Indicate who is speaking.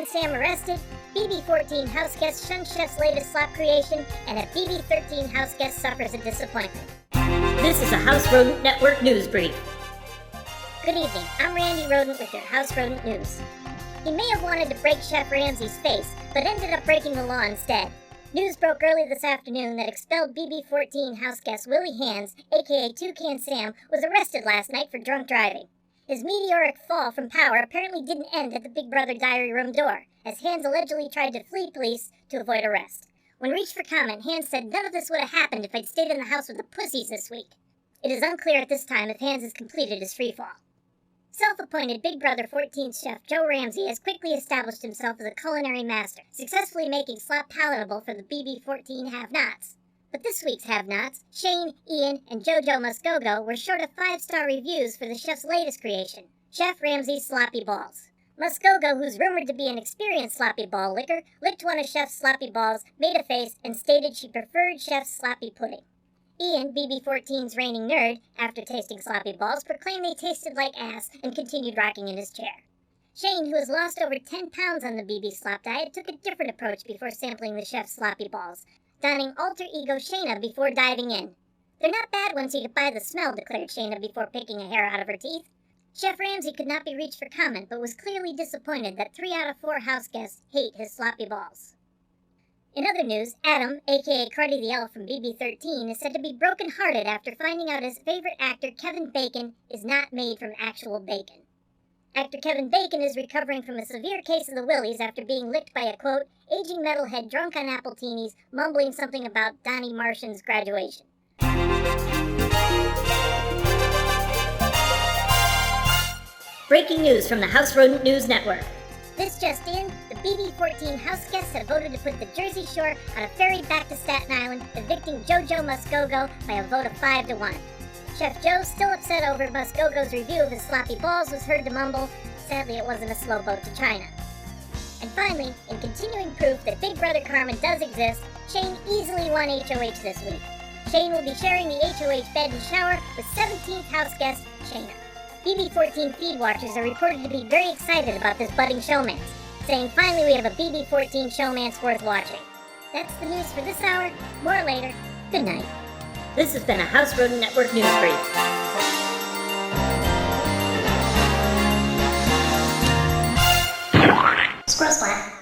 Speaker 1: Can Sam arrested, BB14 house guest shuns chef's latest slop creation, and a BB13 house guest suffers a disappointment.
Speaker 2: This is a House Rodent Network news brief.
Speaker 1: Good evening, I'm Randy Rodent with your House Rodent News. He may have wanted to break Chef Ramsay's face, but ended up breaking the law instead. News broke early this afternoon that expelled BB14 house guest Willie Hantz, aka Toucan Sam, was arrested last night for drunk driving. His meteoric fall from power apparently didn't end at the Big Brother diary room door, as Hantz allegedly tried to flee police to avoid arrest. When reached for comment, Hantz said none of this would have happened if I'd stayed in the house with the pussies this week. It is unclear at this time if Hantz has completed his freefall. Self-appointed Big Brother 14 chef Joe Ramsay has quickly established himself as a culinary master, successfully making slop palatable for the BB14 have-nots. But this week's have-nots, Shane, Ian, and JoJo Muskogo, were short of 5-star reviews for the chef's latest creation, Chef Ramsay's Sloppy Balls. Muskogo, who's rumored to be an experienced sloppy ball licker, licked one of Chef's sloppy balls, made a face, and stated she preferred Chef's sloppy pudding. Ian, BB14's reigning nerd, after tasting sloppy balls, proclaimed they tasted like ass and continued rocking in his chair. Shane, who has lost over 10 pounds on the BB slop diet, took a different approach before sampling the chef's sloppy balls, donning alter ego Shayna before diving in. They're not bad once you get by the smell, declared Shayna before picking a hair out of her teeth. Chef Ramsay could not be reached for comment, but was clearly disappointed that 3 out of 4 house guests hate his sloppy balls. In other news, Adam, aka Cardi the Elf from BB13, is said to be broken-hearted after finding out his favorite actor, Kevin Bacon, is not made from actual bacon. Actor Kevin Bacon is recovering from a severe case of the willies after being licked by a, quote, aging metalhead drunk on appletinis, mumbling something about Donnie Martian's graduation.
Speaker 2: Breaking news from the House Rodent News Network.
Speaker 1: This just in, the BB14 house guests have voted to put the Jersey Shore on a ferry back to Staten Island, evicting JoJo Muskogo by a vote of 5-1. Chef Joe, still upset over Muskogo's review of his sloppy balls, was heard to mumble, sadly it wasn't a slow boat to China. And finally, in continuing proof that Big Brother Karma does exist, Shane easily won HOH this week. Shane will be sharing the HOH bed and shower with 17th house guest, Shayna. BB14 feed watchers are reported to be very excited about this budding showmance, saying finally we have a BB14 showmance worth watching. That's the news for this hour. More later. Good night.
Speaker 2: This has been a House Rodent Network news brief.
Speaker 1: Squirrel splat.